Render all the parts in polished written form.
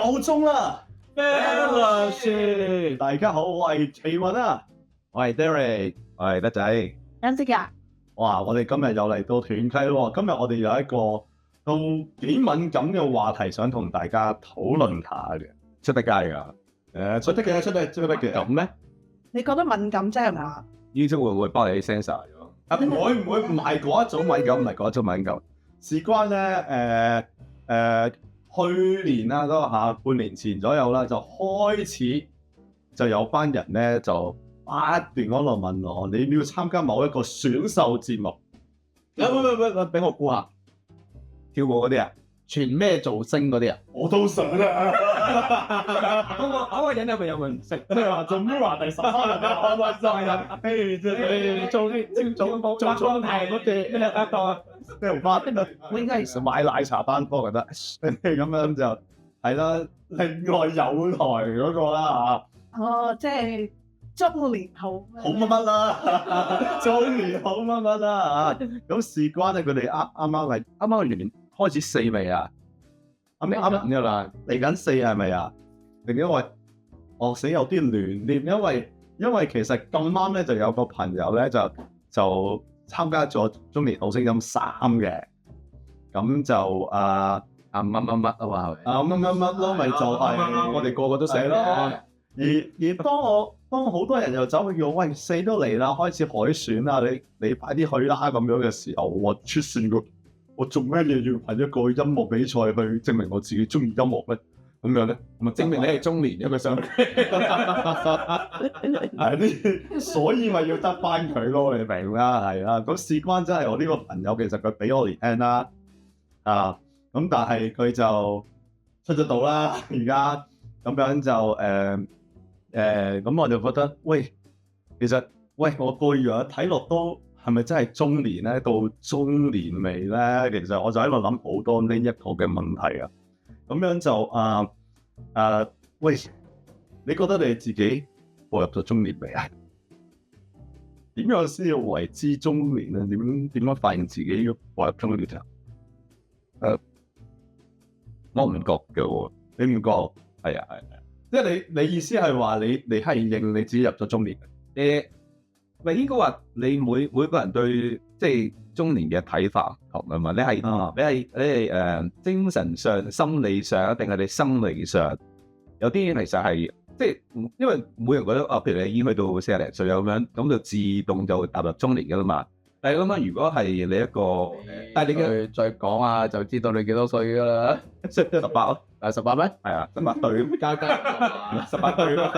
夠鐘啦 Fellowship 大家好，我係奇雲啊，我係 Derek， 我係德仔。啱識㗎。哇！我哋今日又嚟到斷溪咯。今日我哋有一個都幾敏感嘅話題，想同大家討論下嘅。出得街㗎？出得嘅，出得嘅。咁咩？你覺得敏感啫係嘛？ YouTube 會唔會幫你 censor 咗？唔係嗰一種敏感，唔係嗰一種敏感。事關咧，去年啦，都半年前左右啦，就開始就有班人咧就不斷嗰度問我，你要參加某一個選秀節目？喂，俾我估下，跳舞嗰啲啊？全咩造星嗰啲啊？我都想啊！嗰個人有冇人識？你話做 Mirror 第13人啊？開開心啊！做啲朝早做裝題嗰啲咩啊？即係話我應該係買奶茶班波覺得咁樣就係啦。另外有台嗰個啦哦，即係中年好好乜乜啦，中年好乜乜啦咁事關咧，佢哋啱啱完開始4未啊？啱㗎啦，嚟緊4係咪啊？另因為我死有啲亂添，因為其實咁啱咧就有個朋友咧就參加咗中年好聲音3嘅，咁就乜乜乜啊嘛，乜乜乜咯，咪就係我哋個個都寫咯。而當好多人又走去叫喂4都嚟啦，開始海選啦，你快啲去啦咁樣嘅時候，我出線個，我做咩嘢要憑一個音樂比賽去證明我自己中意音樂咧？咁樣咧，咪證明你係中年，因為想所以咪要得翻佢咯，你明啦？係啦，咁事關真係我呢個朋友，其實佢比我年輕啦，咁但係佢就出咗道啦，而家咁樣就咁我就覺得，其實我個樣睇落都係咪真係中年咧？到中年未咧？其實我就喺度諗好多呢一個嘅問題啊。咁樣就你覺得你自己步入咗中年未啊？點樣先要為之中年咧？點樣發現自己要步入中年啊？我唔覺嘅喎，你唔覺？係啊，即係你意思係話你係認你自己入咗中年嘅？咪應該話你每個人對即係中年嘅睇法唔同啊嘛？你係精神上、心理上，定係你生理上？有啲其實係即係因為每人覺得譬如你已經去到40零歲咁樣，咁就自動就踏入中年㗎啦嘛。但係咁樣，如果係你一個，但係你嘅再講啊，就知道你幾多歲㗎啦。18咯，18咩？係啊，18對加18對咯。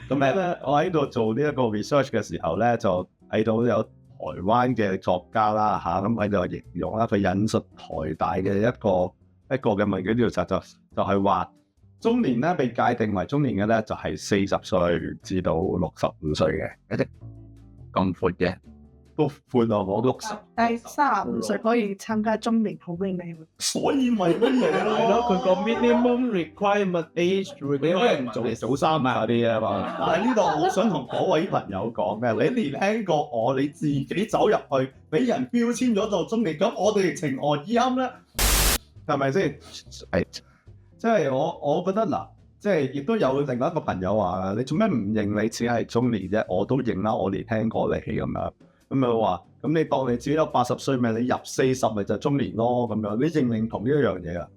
咁咧，我喺度做呢一個 research 嘅時候咧，就睇到有台灣嘅作家啦咁喺度形容啦，佢引述台大嘅一個嘅問卷調查就係話，中年咧被界定為中年嘅咧就係40歲至到65歲嘅，一啲咁闊嘅。都闊啊！我60，但係35歲可以參加中年好聲音，所以咪乜嘢咯？佢個 minimum requirement age 你可能做早3啊嗰啲啊嘛。但係呢度我想同嗰位朋友講嘅，你年輕過我，你自己走入去俾人標籤咗做中年，咁我哋情何以堪咧？係咪先？係，即係我覺得嗱，即係亦都有另外一個朋友話你做咩唔認你自己係中年啫？我都認啦，我年輕過你咁樣。咁咪話，咁你當你自己有80歲，咪你入40咪就中年咯咁樣。你認唔認同呢一樣嘢啊？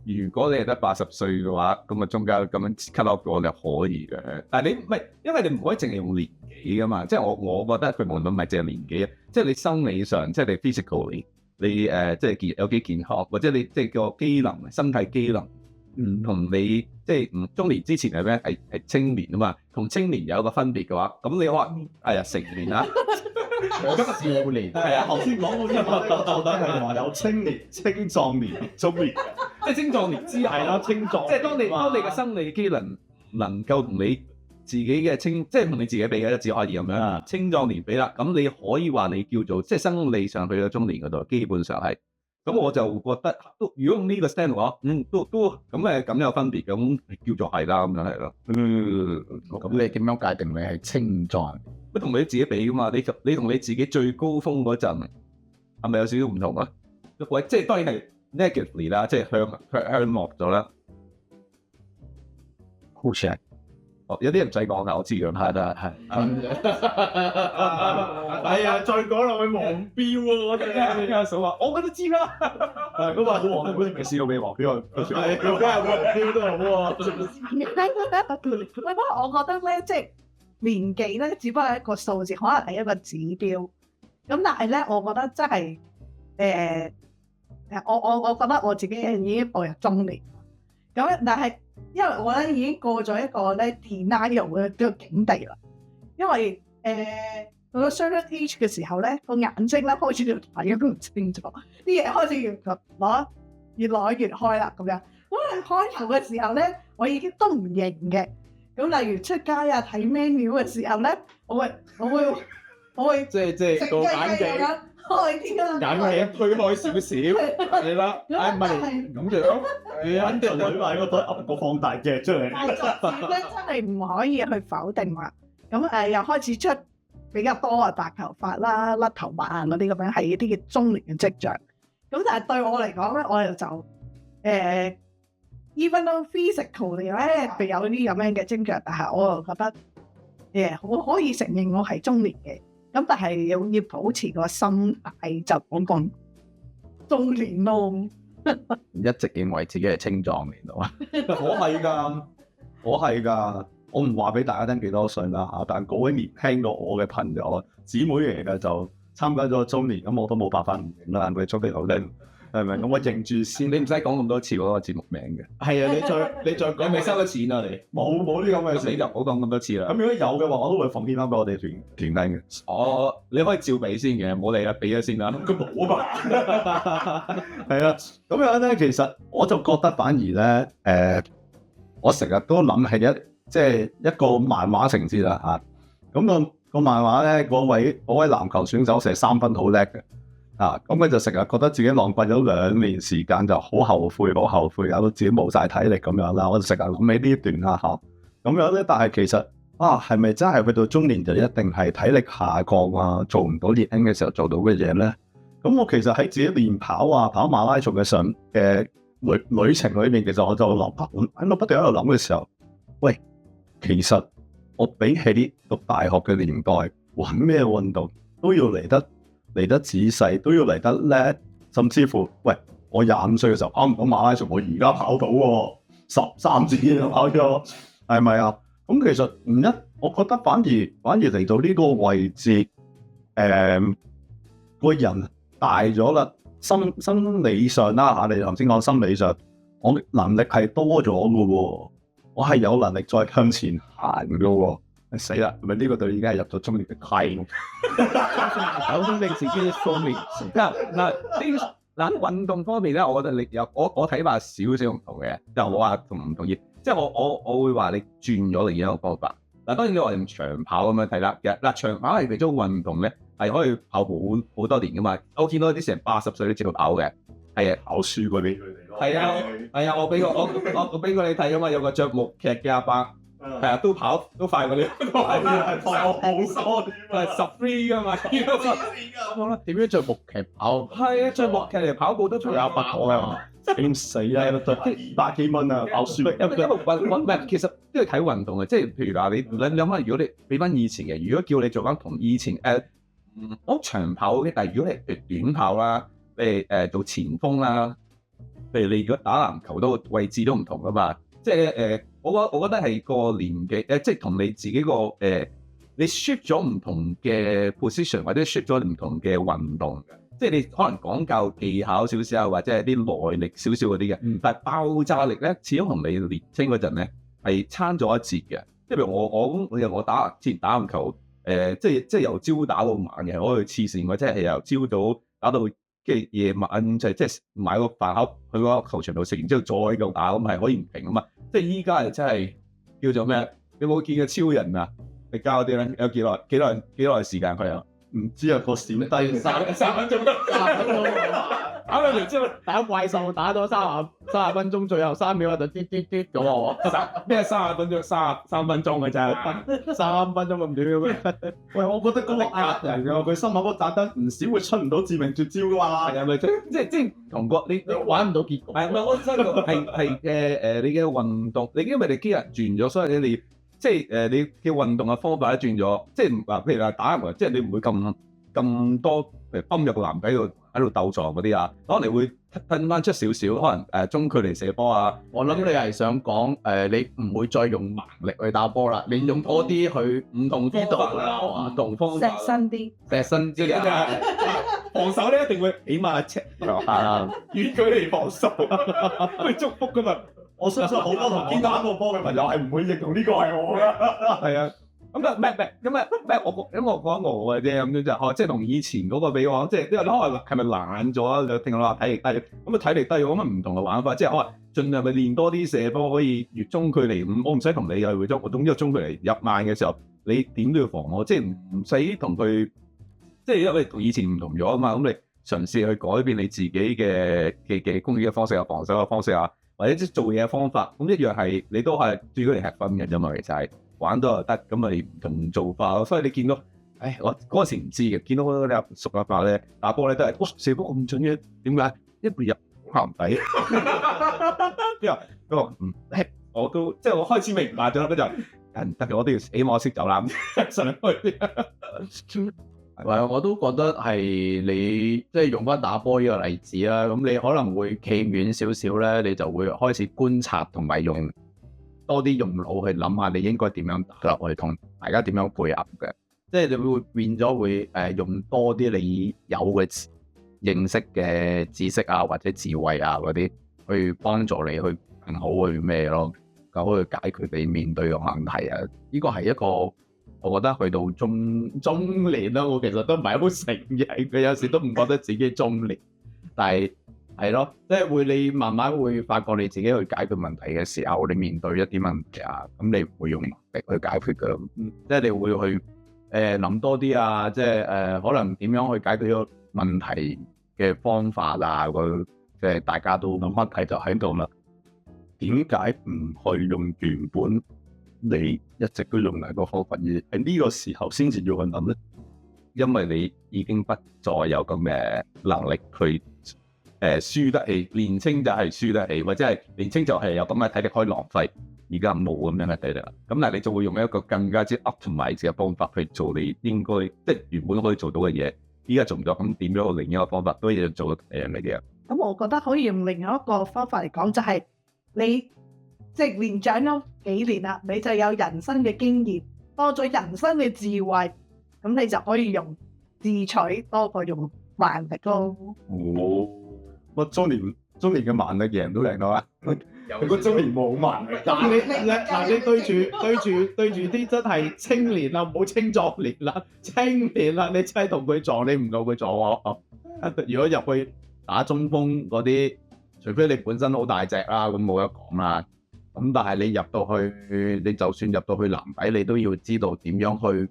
如果你係得80歲嘅話，咁啊中間咁樣 cut off 過就可以嘅。但係你唔係，因為你唔可以淨係用年紀噶嘛。即係我覺得佢無論唔係淨係年紀啊，即係你生理上，即係你 physically，你即係有幾健康，或者你即係個機能、身體機能唔同你即係唔中年之前係咩？係青年啊嘛。同青年有一個分別嘅話，咁你話成年啦。少年係啊，頭先講嗰啲到底係話有青年、青壯年、中年，即係青壯年之係啦，青壯，即係當你嘅生理機能夠同你自己嘅即係同你自己比嘅，只可以咁樣。青壯年比啦，咁你可以話你叫做即係生理上去到中年嗰度，基本上係。咁我就覺得都如果用呢個 stand 嘅話，都咁有分別，咁叫做係啦，咁樣係咯。咁你點樣界定你係青壯？乜同你自己比噶嘛？你同你自己最高峰嗰陣係咪有少少唔同啊？喂，即係當然係 negatively 啦，即係向落咗啦。好似係。有啲人唔使講㗎，我知㗎，係係係啊，再講落去黃標喎，我哋阿嫂話：我覺得知啦。咁話黃標未試過俾黃標，係佢梗係黃標都好喎。喂，不過我覺得咧，即係年紀咧，只不過係一個數字，可能係一個指標。咁但係咧，我覺得真係我覺得我自己已經步入中年。咁但係因為我咧已經過咗一個咧 denial 嘅個境地啦。因為到咗 certain age 嘅時候咧，個眼睛咧開始要睇得唔清楚，啲嘢開始越來越開啦咁樣。咁開頭嘅時候咧，我已經都唔認嘅。咁例如出街啊睇 menu 嘅時候咧，我會即係個眼鏡開啲啦，眼鏡推開少少，係啦，唔係咁樣，揾條女喺個袋噏個放大鏡出嚟。但係逐漸咧真係唔可以去否定啦。咁又開始出比較多啊白頭髮啦、甩頭髮啊嗰啲咁樣，係一啲嘅中年嘅跡象。咁但係對我嚟講咧，我就even though physical 咧佢有啲咁樣嘅徵象，但係我又覺得我可以承認我係中年嘅。咁但係要保持個心態，就講講中年咯。一直認為自己係青壯年度啊，我係㗎，我唔話俾大家聽幾多歲啦嚇，但嗰位年輕過我嘅朋友啊，姊妹嚟嘅就參加咗中年，咁我都冇辦法唔認啦，佢中年好靚，係咪？咁我認住先。你唔使講咁多次嗰個節目名嘅。係啊，你再講，你咪收咗錢啊？你冇呢咁嘅事你就唔好講咁多次啦。咁如果有嘅話，我都會奉獻翻俾我哋團體嘅。你可以照俾先嘅，唔好理啦，俾咗先啦。佢冇啊嘛。係啊，咁樣咧，其實我就覺得反而咧，我成日都諗起即係一個漫畫情節啦嚇。咁個漫畫咧，嗰位籃球選手射3分好叻嘅。咁佢就成日覺得自己浪費咗2年時間，就好後悔，搞到自己冇晒體力咁樣啦。我就成日諗起呢一段啦嚇。咁樣咧，但係其實係咪真係去到中年就一定係體力下降啊，做唔到年輕嘅時候做到嘅嘢咧？咁我其實喺自己練跑馬拉松嘅旅程裏面，其實我就喺度不斷喺度諗嘅時候，喂，其實我比起讀大學嘅年代玩咩運動都要嚟得仔細，都要嚟得叻，甚至乎，喂，我25歲嘅時候跑唔到馬拉松，我而家跑到喎，13次就跑咗，係咪啊？咁其實我覺得反而嚟到呢個位置，個人大咗啦，心理上啦嚇，你頭先講心理上，我能力係多咗嘅喎，我係有能力再向前行嘅喎。死啦！咪呢個就已經係入咗中年嘅規。有啲令自己嘅方面嗱運動方面咧，我覺得你有我睇法少少唔同嘅，就我話唔同意，即係我會話你轉咗另一個方法。嗱，當然你話用長跑咁樣睇啦，其實嗱長跑係其中運動咧，係可以跑好多年噶嘛。我見到啲成80歲都照跑嘅，係啊，跑輸過俾佢哋咯。係啊，我俾過你睇噶嘛，有個着木屐嘅阿伯。係啊，都快過你，係快我好多，係13噶嘛，好啦，點樣着木屐跑？係啊，着木屐嚟跑步都仲有100啊，點死啊！對200幾蚊啊，跑輸。因為唔係，其實都要睇運動嘅，即係譬如話你諗下，如果你俾翻以前嘅，如果叫你做翻同以前我長跑嘅，但係如果你譬如短跑啦，做前鋒啦，譬如你如果打籃球都位置都唔同噶嘛。即係我覺得係個年紀即係同你自己個你 shift 咗唔同嘅 position 或者 shift 咗唔同嘅運動嘅，即係你可能講究技巧少少或者係啲耐力少少嗰啲嘅，但係爆炸力咧，始終同你年青嗰陣咧係差咗一截嘅。即係譬如我之前打籃球即係由朝打到晚嘅，我去黐線嘅，即係由朝早打到即係夜晚即係買個飯盒去嗰個球場度食完之後再夠打，咁係可以唔停啊嘛。即係依家係真係叫做咩？你有冇見過超人啊？你交啲咧，有幾耐時間佢啊？唔知啊，個閃低3分鐘得。打兩條之後打怪獸打咗30分鐘，最後3秒就啲咁喎。咩30分鐘3分鐘嘅啫，3分鐘咁短嘅咩？喂，我覺得嗰個壓人㗎，佢心口嗰盞燈唔少會出唔到致命絕招㗎嘛。係咪即同個你玩唔到結局。係咪我真係係你嘅運動，你因為你機人轉咗，所以你即係你嘅運動嘅方法都轉咗，即係話譬如話打籃，即係你唔會咁多泵入個籃底度喺度鬥撞嗰啲啊，可能你會褪翻出少少，可能中距離射波啊。我諗你係想講你唔會再用蠻力去打波啦，你用多啲去唔同啲度啦，唔同方法，錫身啲，錫身啲啊！防守咧一定會起碼尺遠距離防守，去祝福噶嘛。我相信好多同肩打過波嘅朋友係唔會認同呢個係我㗎。係啊，咁啊咩，我講我嘅啫，咁樣就即係同以前嗰個比我，即係因為可能係咪懶咗啊？聽我話體力低，咁啊體力低咁啊唔同嘅玩法，即係可能盡量咪練多啲射波，可以越中距離，我唔使同你去中，我總之中距離入慢嘅時候，你點都要防我，即係唔使同佢，即係因為同以前唔同咗啊嘛，咁你嘗試去改變你自己嘅攻擊嘅方式啊，防守嘅方式啊。或者即係做嘢嘅方法，咁一樣係你都係主要嚟吃分嘅啫嘛，其實係玩到又得，咁咪唔同做法咯。所以你見到，我嗰陣時唔知嘅，見到嗰啲熟阿伯咧打波咧都係，哇射波咁準嘅，點解？一入籃底，之後佢話我都即係我開始明白咗啦，跟住唔得嘅，我都要起碼識走啦，上去。係，我都覺得係你即係用翻打波呢個例子啦。咁你可能會企遠少少咧，你就會開始觀察同埋用多啲用腦去諗下，你應該點樣打落去，同大家點樣配合嘅。即係你會變咗會用多啲你有嘅認識嘅知識啊，或者智慧啊嗰啲，去幫助你去更好去咩咯，更好去解決你面對嘅問題啊。呢個係一個。我覺得去到中年啦，我其實都唔係好承認嘅，有時都唔覺得自己中年，但係係咯，即係會你慢慢會發覺你自己去解決問題嘅時候，你面對一啲問題啊，咁你唔會用能力去解決㗎，即係你會去諗多啲啊，即係可能點樣去解決呢個問題嘅方法啊，即係大家都諗問題就喺度啦。點解唔去用原本你一直都用嚟個方法，而喺呢個時候先至要去諗咧？因為你已經不再有咁嘅能力去輸得起，年青就係輸得起，或者係年青就係有咁嘅體力可以浪費，而家冇咁樣嘅體力啦。咁但係你就會用一個更加之 optimize 嘅方法去做你應該即係原本可以做到嘅嘢，依家做唔到，咁點樣去另一個方法都要做到一樣嘅嘢？咁我覺得可以用另外一個方法嚟講，就係你即係年長咗幾年啦，你就有人生嘅經驗，多咗人生嘅智慧，咁你就可以用智取多過用蠻力咯。我中年嘅蠻力贏都贏到啊！如果中年冇蠻力，嗱你對住啲真係青年啦，唔好青壯年啦，青年啦，你真係同佢撞，你唔同佢撞喎。如果入去打中鋒嗰啲，除非你本身好大隻啦，咁冇得講啦。咁但係你入到去，你就算入到去籃底，你都要知道點樣去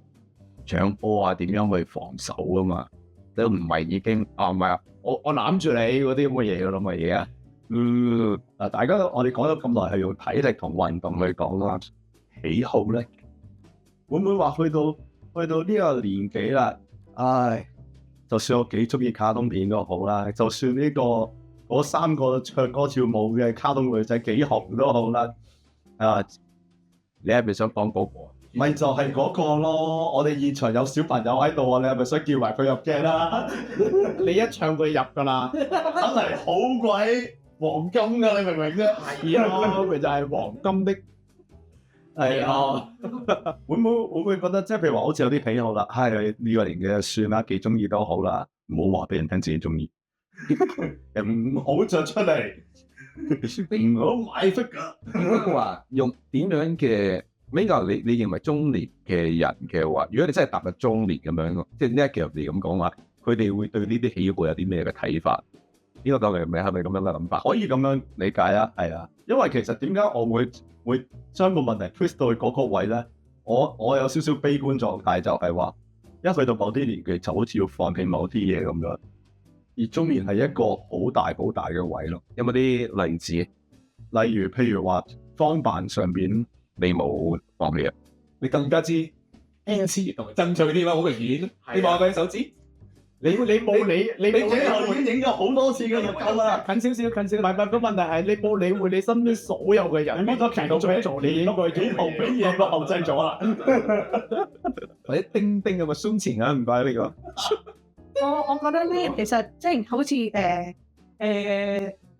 搶波啊，點樣去防守噶嘛。你唔係已經唔係啊，我攬住你嗰啲咁嘅嘢噶啦嘛嘢啊。嗱，大家我哋講咗咁耐係用體力同運動去講啦，喜好咧會唔會話去到呢個年紀啦？唉，就算我幾中意卡通片都好啦，就算嗰3個唱歌跳舞嘅卡通女仔幾紅都好啦。你係咪想講嗰個？咪就係嗰個咯！我哋現場有小朋友喺度啊，你係咪想叫埋佢入鏡啦？你一唱佢入噶啦，真係好鬼黃金噶，你明唔明啫？係啊，佢就係黃金的。係啊，會唔會覺得即係譬如話好似有啲喜好啦，呢個年紀就算啦，幾中意都好啦，唔好話俾人聽自己中意，唔好着出嚟，唔好買 figure。應該話用點樣嘅比較？你認為中年嘅人嘅話，如果你真係踏入中年咁樣，即係 negative 咁講話，佢哋會對呢啲喜好有啲咩嘅睇法？呢個究竟係咪咁樣嘅諗法？可以咁樣理解啊，係啊，因為其實點解我會將個問題 twist 到去嗰個位咧？我有少少悲觀狀態，就係話一去到某啲年紀就好似要放棄某啲嘢咁樣，熱中年係一個好大好大嘅位咯。有冇啲例子？例如譬如話裝扮上邊，你冇放棄啊？你更加之堅持同埋爭取啲嘛，好明顯。你望下佢手指，你冇理你冇最後已經影咗好多次嘅就夠啦。近少少，唔係個問題係你冇理會你身邊所有嘅人，你幫咗強到做，你影個幾後俾嘢個後製咗啦。或者叮叮咁嘅胸前啊？唔該呢個。我覺得咧，其實即係好似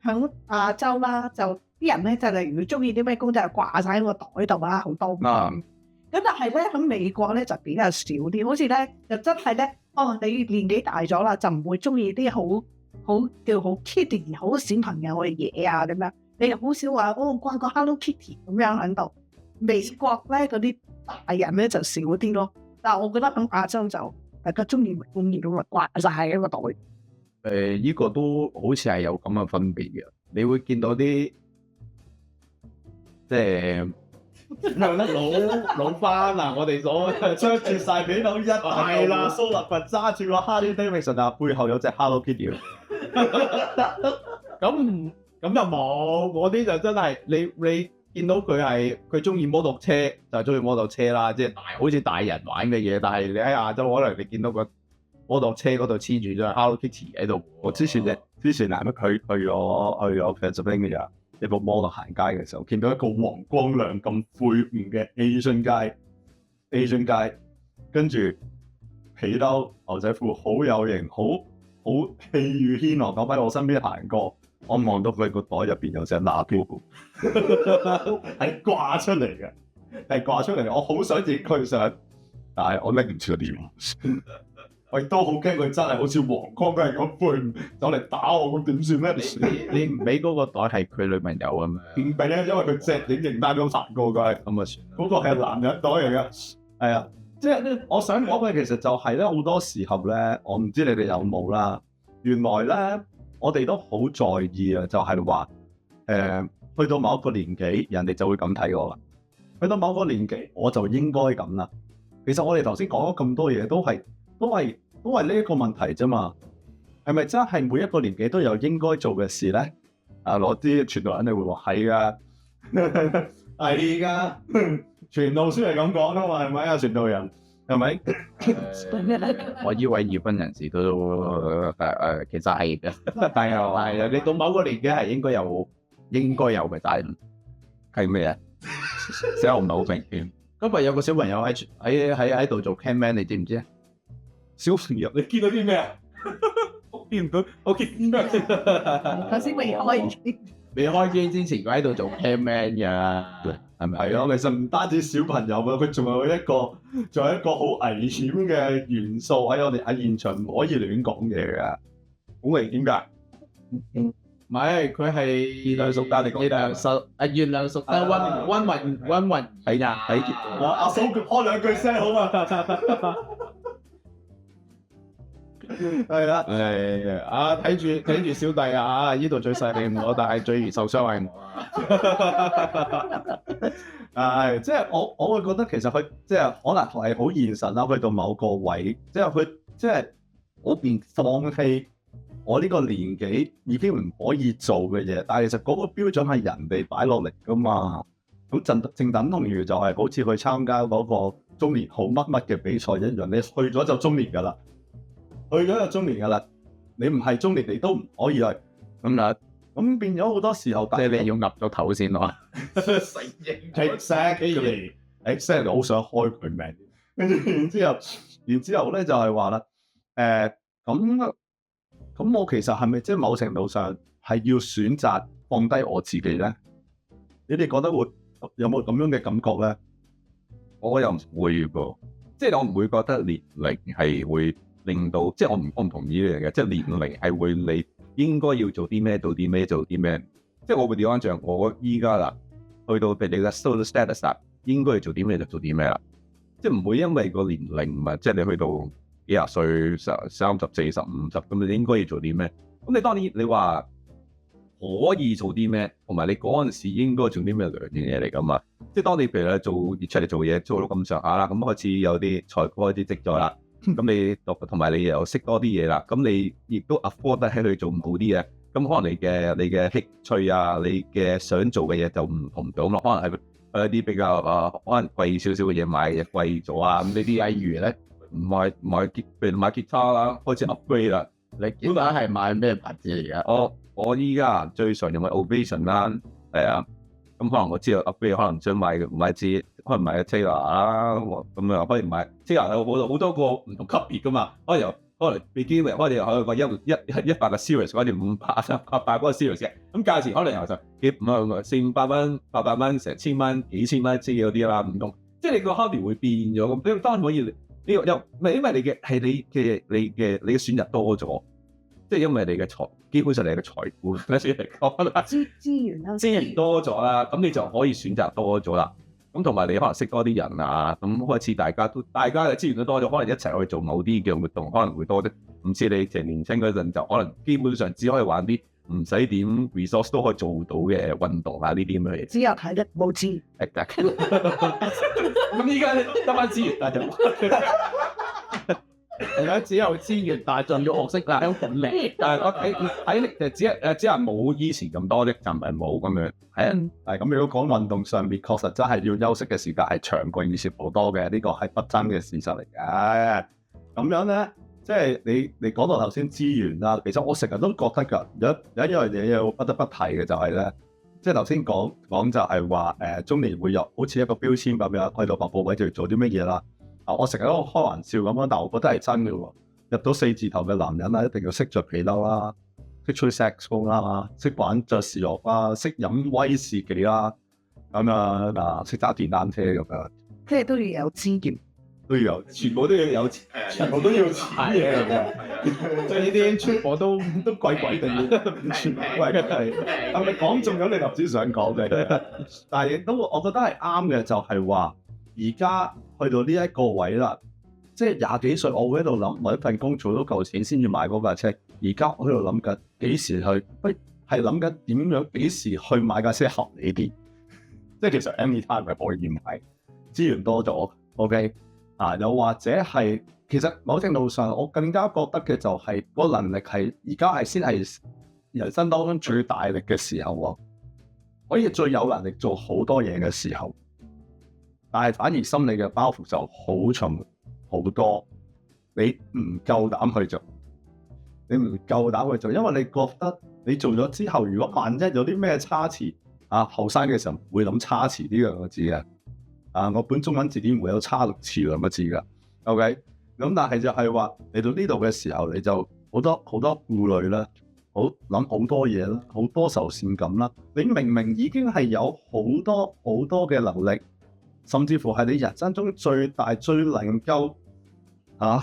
響亞洲啦，就啲人咧就例如中意啲咩公仔，就掛晒喺個袋度啦，好多。啊咁但係咧喺美國咧就比較少啲，好似咧就真係咧，你年紀大咗啦，就唔會中意啲好叫好 kiddie 好小朋友嘅嘢啊咁樣，你又好少話掛個 Hello Kitty 咁樣喺度。美國咧嗰啲大人咧就少啲咯，但係我覺得喺亞洲就大家中意咪中意咁咪掛晒喺個袋。呢個都好似係有咁嘅分別嘅，你會見到啲即係老花嗱，我哋所着住晒俾到一係啦，蘇立佛揸住個 Harley Davidson 啊，背後有隻 Hello Kitty。咁就冇，嗰啲就真係你見到佢中意摩托車就中意摩托車啦，即係好似大人玩嘅嘢。但係你喺亞洲可能你見到個摩托車嗰度黐住咗 Hello Kitty 喺度。我之前佢去咗 Pennsylvania 一個 mall 度行街嘅時候，見到一個黃光亮咁晦梧嘅 Asian guy，跟住皮褸牛仔褲好有型，好氣宇軒昂咁喺我身邊行過。我望到佢個袋入邊有隻拿標，係掛出嚟嘅，我好想影佢相，但係我拎唔住個電話。我亦都好驚佢真係好似黃光嗰人咁背走嚟打我，咁點算咧？你唔俾嗰個袋係佢女朋友啊嘛？唔俾啊，因為佢隻影形單咁行過佢，咁啊算啦。嗰個係男人袋嚟嘅，係啊，即係我想講嘅其實就係咧，好多時候咧，我唔知你哋有冇啦，原來咧我哋都好在意啊，就係話去到某一個年紀，人哋就會咁睇我啦。去到某個年紀，我就應該咁啦。其實我哋頭先講咗咁多嘢，都係呢一個問題啫嘛。係咪真係每一個年紀都有應該做嘅事咧？啊，攞啲傳道人你會話係噶，係噶，傳道書係咁講噶嘛，係咪啊？傳道人係咪？我以為已婚人士都其實係嘅，但係你到某個年紀係應該有嘅，但係咩啊？即係我唔係好明添。今日有個小朋友喺度做 camman， 你知唔知啊？小朋友，你見到啲咩啊？我見唔到，我見唔到。頭先未開機之前，佢喺度做 camman 㗎，係咪？係咯，其實唔單止小朋友啊，佢仲有一個好危險嘅元素喺我哋喺現場，唔可以亂講嘢㗎，好危險㗎。唔係，佢係月亮屬得，你講月亮屬得溫雲係啊，我阿嫂開兩句聲好嘛？係啦，睇住小弟啊，呢度最細係我，但係最易受傷係我。即係我會覺得其實佢即係可能係好現實啦，去到某個位，即係佢即係我變放棄我呢個年紀已經唔可以做嘅嘢，但係其實嗰個標準係人哋擺落嚟噶嘛。咁正等同於就係好似去參加嗰個中年好乜乜嘅比賽一樣，你去咗就中年噶啦。去咗就中年噶啦，你唔係中年你都唔可以去咁啦。咁變咗好多時候，即係你要岌咗頭先咯。Exactly，好想開佢名。跟住然之後咧就係話啦，咁我其實係咪即係某程度上係要選擇放低我自己咧？你哋覺得有冇咁樣嘅感覺咧？我又唔會噃，即係我唔會覺得年齡係會令到，即係我唔同意呢樣嘢，即係年齡係會你應該要做啲咩，做啲咩，做啲咩。即係我會調翻轉，我依家啦，去到譬如你嘅 social status 啦，應該要做啲咩就做啲咩啦。即係唔會因為個年齡唔係，即係你去到幾廿歲、30、40、50咁，你應該要做啲咩？咁你當然你話可以做啲咩，同埋你嗰陣時應該做啲咩兩樣嘢嚟㗎嘛。即係當你譬如咧出嚟做嘢，做到咁上下啦，咁開始有啲財富開始積咗啦。咁你同埋你又識多啲嘢啦，咁你亦都 afford 得起去做某啲嘢，咁可能你嘅興趣啊，你嘅想做嘅嘢就唔同咗咯，可能係一啲比較可能貴少少嘅嘢買嘢貴咗啊，咁呢啲例如咧譬如買吉他啦，開始 upgrade 啦。你吉他係買咩牌子嚟㗎？我依家最常用嘅 Ovation 啦，係啊，咁可能我知道 upgrade 可能想買支，可能買個 Taylor 啦，咁啊可以買 Taylor 有好多個唔同級別噶嘛，可能 beginner 可能有個100嘅 series， 可能500、800嗰個 series 嘅，咁價錢可能由就400-500蚊、800蚊、成千蚊、幾千蚊之嗰啲啦，唔同，即係你個 hobby 會變咗咁，你當然可以呢個又唔係因為你嘅選擇多咗。即係因為你嘅基本上你嘅財富先嚟講啦，資源多咗啦，咁你就可以選擇多咗啦。咁同埋你可能識多啲人啊，咁開始大家嘅資源都多咗，可能一齊去做某啲嘅活動，可能會多啲。唔似你成年輕嗰陣就可能基本上只可以玩啲唔使點 resource 都可以做到嘅運動啊，呢啲咁嘅嘢。只有體力冇資源。咁依家得翻資源，但係而家只有資源，但係就要學識啦，有能力。但係我睇力就只係冇以前咁多啫，就唔係冇咁樣。係啊，係咁，如果講運動上面，確實真係要休息嘅時間係長過以前好多嘅，呢個係不爭嘅事實嚟嘅。咁樣咧，即係你講到頭先資源啦，其實我成日都覺得㗎，有一樣嘢要不得不提嘅就係咧，即係頭先講就係話中年會有好似一個標籤咁樣，去到某個位就要做啲乜嘢啦。我成日都開玩笑咁樣，但我覺得係真嘅喎。入到4字頭嘅男人啦，一定要識着皮褸啦，識吹 saxophone 啦，識玩爵士樂啦，識飲威士忌啦，咁樣識揸電單車咁樣，即係都要有資源。都要有，全部都要有錢，全部都要錢嘅咁樣。即係呢啲全部都貴貴地，全部貴嘅係。係咪講中咗你頭先想講嘅？但係亦都我覺得係啱嘅，就係話而家去到呢一個位啦，即係廿幾歲，我會喺度諗揾一份工做到夠錢先至買嗰架車。而家我喺度諗緊幾時去，係諗緊點樣幾時去買架車合理啲。即係其實 anytime 係可以買，資源多咗，OK。又或者係其實某程度上，我更加覺得嘅就係個能力係而家係先係人生當中最大力嘅時候喎，可以最有能力做好多嘢嘅時候，但係反而心理嘅包袱就好重好多，你唔夠膽去做，因為你覺得你做咗之後，如果萬一有啲咩差池後生嘅時候唔會諗差池呢兩個字嘅。我本中文字典唔會有差6詞兩個字㗎 ，OK？咁但係就係話嚟到呢度嘅時候，你就好多顧慮啦，諗好多嘢啦，好多愁善感啦。你明明已經係有好多嘅能力，甚至乎係你人生中最大最能夠好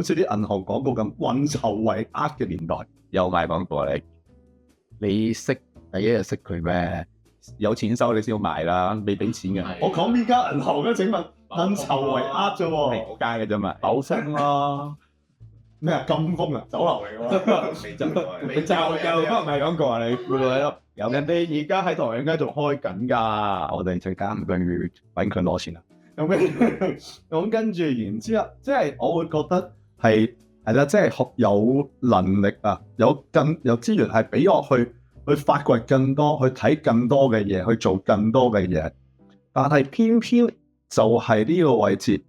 似啲銀行廣告咁運籌帷幄嘅年代，又賣廣告你識第一日識佢咩？有錢收你先要賣啦，未俾錢嘅。我講邊間銀行咧？請問運籌帷幄啫喎，係嗰間嘅啫嘛。九星啦，咩啊？金豐啊，酒樓嚟㗎，你就唔係廣告啊你？有人哋而家喺唐人街仲開緊㗎，我哋陣間唔該揾佢攞錢啦。咁跟住然之後，即係我會覺得係啦，即係有能力啊，有資源係俾我去發掘更多，去睇更多嘅嘢，去做更多嘅嘢。但係偏偏就係呢個位置，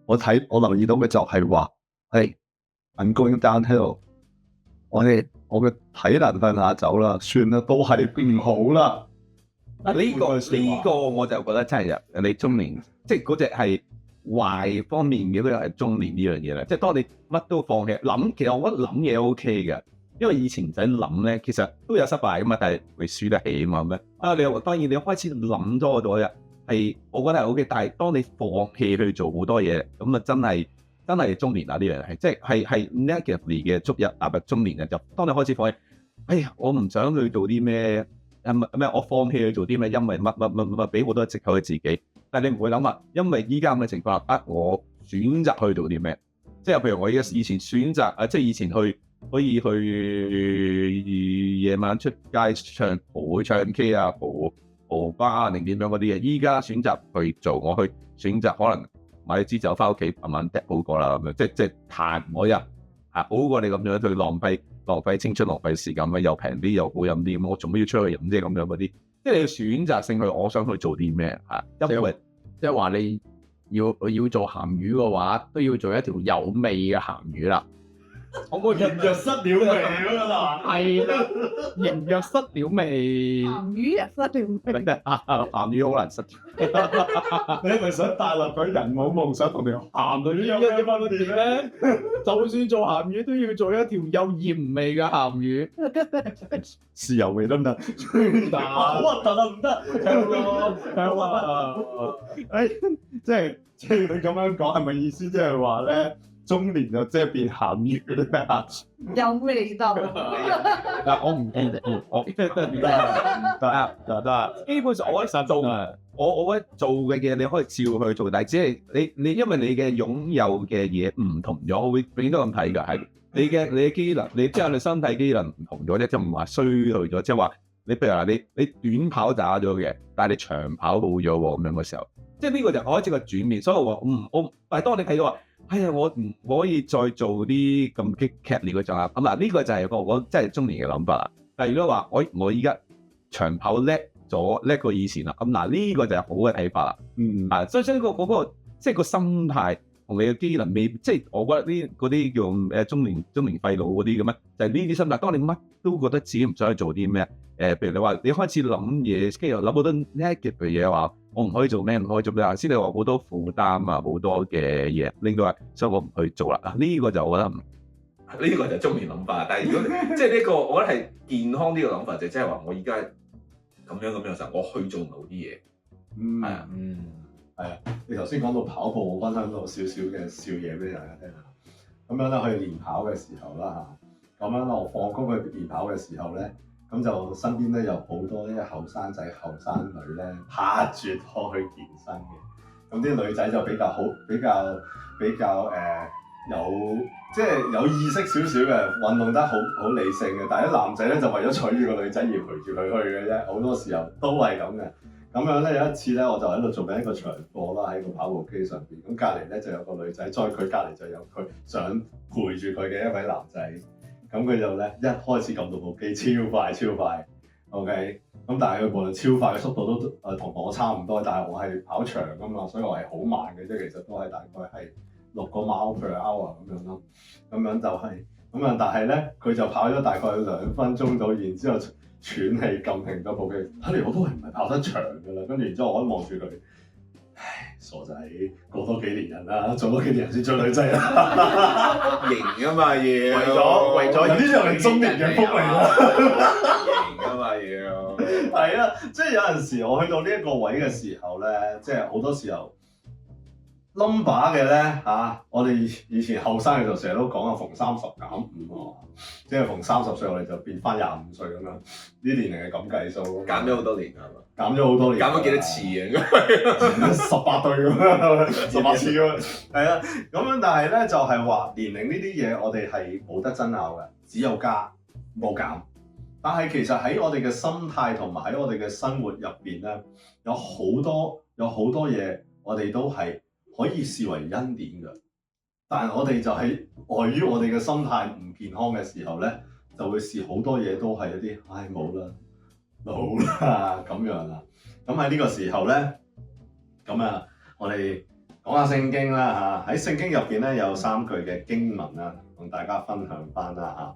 我留意到嘅就係話，係 I'm going downhill。我嘅體能向下走啦，算啦，都係變好啦。呢個我就覺得真係你中年，即係嗰隻係壞方面嘅，都係中年呢樣嘢啦。即係當你乜都放棄諗，其實我覺得諗嘢 OK 嘅。因為以前唔使諗咧，其實都有失敗噶嘛，但係會輸得起嘛咩？你當然你開始諗多咗嘅，係我覺得係 OK。但係當你放棄去做好多嘢，咁啊真係中年啊！呢樣係即係 negatively 嘅足入踏入中年嘅就當你開始放棄，哎呀，我唔想去做啲咩我放棄去做啲咩，因為乜俾好多藉口佢自己。但係你唔會諗話，因為依家咁嘅情況我選擇去做啲咩？即係譬如我以前選擇即係以前可以去夜晚出街唱 K 啊，蒲吧定點樣嗰啲嘢。依家選擇去做，我去選擇可能買支酒翻屋企慢慢嗒好過啦咁樣，即係彈我入好過你咁樣去浪費青春浪費時間，又平啲又好飲啲，咁我做咩要出去飲啫咁樣嗰啲，即係你要選擇性去我想去做啲咩因為即係話你要做鹹魚嘅話，都要做一條有味嘅鹹魚啦。可唔可以人就失了味咁樣啦。係啦，人若失了味，鹹魚啊，失了味。鹹魚好難失。你係咪想帶落佢人冇夢想同條鹹女有咩分別咧？就算做鹹魚都要做一條有鹽味嘅鹹魚。豉油味得唔得？好核突啊！唔得，香啊！即係你咁樣講係咪意思即係話咧？中年就即係變鹹魚嗰啲咩啊？有味道。嗱，我唔得，基本上我覺得做我覺得做嘅嘢你可以照去做，但係只係你因為你嘅擁有嘅嘢唔同咗，會永遠都咁睇㗎，係你嘅機能，你即係你身體機能唔同咗啫，即係唔話衰去咗，即係話你譬如話你短跑打咗嘅，但係你長跑冇咗喎咁樣嘅時候，即係呢個就開始個轉變，所以我話但係當你睇到話。我唔可以再做啲咁劇烈嘅狀態。咁嗱，呢個就係我真係中年嘅諗法啦。但係如果話我依家長跑叻過以前啦，咁嗱呢個就係好嘅睇法啦。所以嗰個即係個心態同你嘅機能未，即係我覺得嗰啲叫中年廢老嗰啲咁咧，就係呢啲心態。當你乜都覺得自己唔想去做啲咩，譬如你話你開始諗嘢，跟住又諗好多 negative 嘅嘢話。我唔可以做咩？唔可以做咩？先你話好多負擔啊，好多嘅嘢令到所以我唔去做啦。呢個就我覺得呢個就係中年諗法。但係如果即係呢個，我覺得係健康啲嘅諗法，就即係話我而家咁樣嘅時候，我去做某啲嘢。係啊，係啊。你頭先講到跑步，我分享到少少嘅笑嘢俾大家聽下。咁樣咧，去練跑嘅時候啦嚇，咁樣我放工去練跑嘅時候咧。咁就身邊咧有好多啲後生仔、後生女咧拍住拖去健身嘅，咁啲女仔就比較有即係有意識少少嘅，運動得好理性嘅，但係啲男仔咧就為咗娶住個女仔而陪住佢去嘅啫，好多時候都係咁嘅。咁樣咧有一次咧，我就喺度做緊一個長課啦，喺個跑步機上邊，咁隔離咧就有個女仔，再佢隔離就有佢想陪住佢嘅一位男仔。咁佢就咧一開始撳到部機超快 ，OK，咁但係佢無論超快嘅速度都同我差唔多，但係我係跑長㗎嘛，所以我係好慢嘅啫，其實都係大概係6個 mile per hour 咁樣咯，咁樣就係咁樣，但係咧佢就跑咗大概2分鐘到，然之後喘氣撳停咗部機，睇嚟我都係唔係跑得長㗎啦，跟住然之後我一望住佢。唉，傻仔，過多幾年人啦，做多幾年人先追女仔啦，型啊嘛要，為咗呢啲又係中年嘅福利啦，型啊嘛要，係啊，即係有陣時我去到呢一個位嘅時候咧，即係好多時候 number 嘅咧嚇，我哋以前後生嘅時候成日都講啊，逢30減5喎，即係逢30歲我哋就變翻25歲咁樣，呢啲年齡係咁計數，減咗好多年係嘛？減咗好多年，減咗幾多次啊？18對咁樣，18次咁樣，係啊，咁樣但係咧就係話年齡呢啲嘢我哋係冇得爭拗嘅，只有加冇減。但係其實喺我哋嘅心態同埋喺我哋嘅生活入邊咧，有好多嘢我哋都係可以視為恩典嘅，但係我哋就係礙於我哋嘅心態唔健康嘅時候咧，就會視好多嘢都係一啲唉冇啦。老啦咁樣啦，咁喺呢個時候咧，咁啊，我哋講下聖經啦嚇。喺聖經入邊咧有3句嘅經文啦，同大家分享翻啦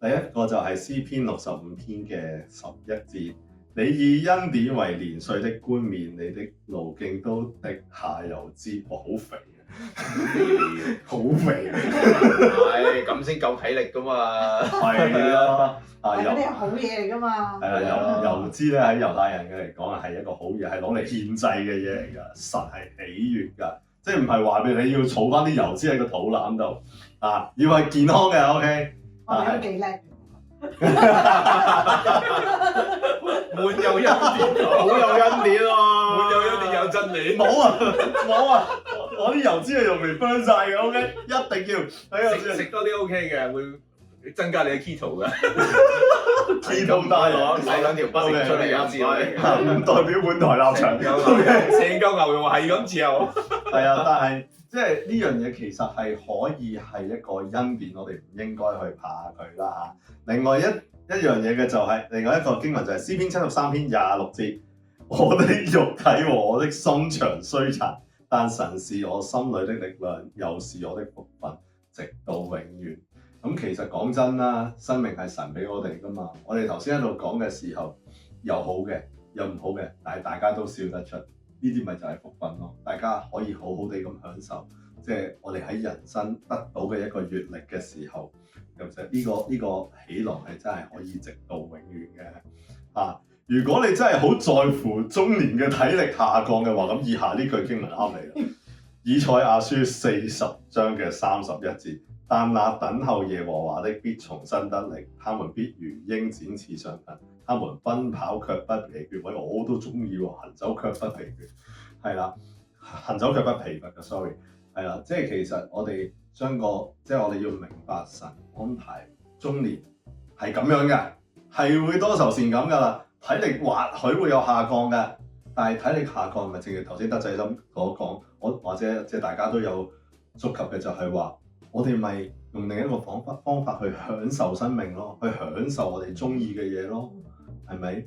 嚇。第一個就係詩篇65篇嘅11節，你以恩典為年歲的冠冕，你的路徑都滴下油脂，哇好肥啊，好肥啊，係咁先夠體力噶嘛，係啊。係嗰啲係好嘢嚟㗎嘛。係啊，油脂咧喺猶太人嘅嚟講係一個好嘢，係攞嚟獻祭嘅嘢嚟㗎，實係喜悅㗎，即係唔係話你要儲翻啲油脂喺個肚腩度啊，要係健康嘅 OK。我哋都幾叻。滿有恩典，好有恩典喎，滿有恩典有真理。冇啊，我啲油脂係仲未 burn 晒嘅 OK， 一定要喺度食多啲 OK 嘅會。增加你嘅 keto 㗎，見到大攞洗兩條筆成出嚟啊！知唔代表本台立場。成嚿牛肉係咁自由。係啊，但係即係呢樣嘢其實係可以係一個恩典，我哋唔應該去怕佢啦嚇。另外一樣嘢嘅就係、另外一個經文就係詩篇73篇26節，我的肉體和我的心腸衰殘，但神是我心裏的力量，又是我的福分，直到永遠。咁其實講真啦，生命係神俾我哋噶嘛。我哋頭先喺度講嘅時候，有好嘅，有唔好嘅，但係大家都笑得出，呢啲咪就係福分咯。大家可以好好地咁享受，即係我哋喺人生得到嘅一個閲歷嘅時候，其實呢個喜樂係真係可以直到永遠嘅。啊，如果你真係好在乎中年嘅體力下降嘅話，咁以下呢句經文啱你啦。以賽亞書40章嘅31節。但那等候耶和華的必重新得力，他們必如鷹展翅上騰，他們奔跑卻不疲倦。喂，我都中意喎，行走卻不疲倦。係啦，行走卻不疲乏嘅，sorry。係啦，即係其實我哋即係我哋要明白神安排中年係咁樣嘅，係會多愁善感㗎啦。體力或許會有下降嘅，但係體力下降咪正如頭先德仔咁所講，或者即係大家都有觸及嘅就係話。我哋咪用另一個方法去享受生命咯，去享受我哋中意嘅嘢咯，係咪？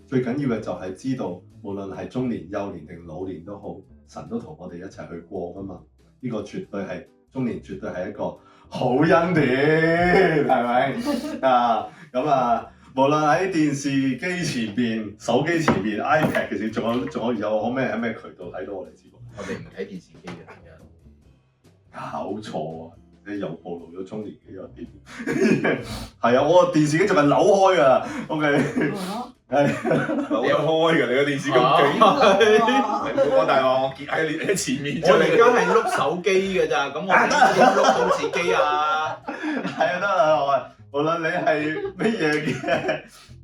最緊要嘅就係知道，無論係中年、幼年定老年都好，神都同我哋一齊去過噶嘛。呢個絕對係中年，絕對係一個好恩典，係咪？啊，咁啊，無論喺電視機前邊、手機前邊、iPad 嘅時，仲有咩喺咩渠道睇到我哋節目？我哋唔睇電視機嘅，搞錯啊！你又暴露咗中年嘅優點。係啊，我個電視機仲係扭開㗎。OK，係扭開㗎，你個電視咁勁。唔好講大話，我結喺你前面。我而家係碌手機㗎咋，咁我點碌到自己啊？係啊，得啦，無論你係乜嘢嘅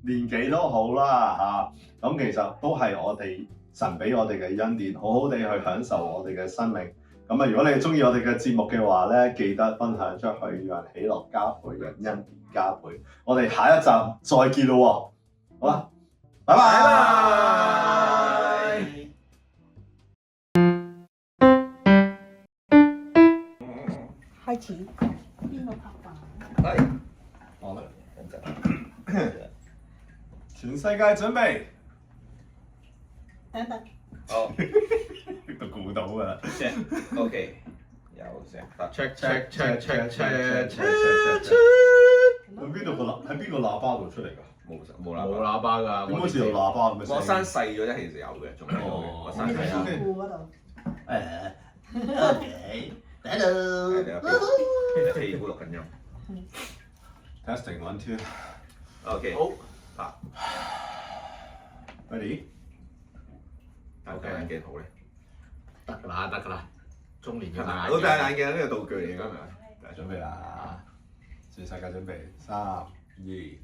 年紀都好啦嚇，咁其實都係我哋神俾我哋嘅恩典，好好地去享受我哋嘅生命。咁啊，如果你中意我哋嘅節目嘅話咧，記得分享出去，讓喜樂加倍，讓恩典加倍。我哋下一集再見咯喎，好啦，拜拜。開始邊個拍飯？我啦，全世界準備，等等。好，都估到㗎啦。 OK，有聲得。check。喺邊度喺邊個喇叭度出嚟㗎？冇冇喇叭㗎，點好似有喇叭咁嘅聲？我刪細咗啫，其實有嘅，仲有嘅。我刪細咗。褲嗰度。OK，hello。屁股錄緊音。Testing 1 2。OK。好。Ready？戴眼鏡好咧。得㗎啦，中年嘅眼鏡。我戴眼鏡呢個道具嚟㗎嘛。準備啦，全世界準備，3、2。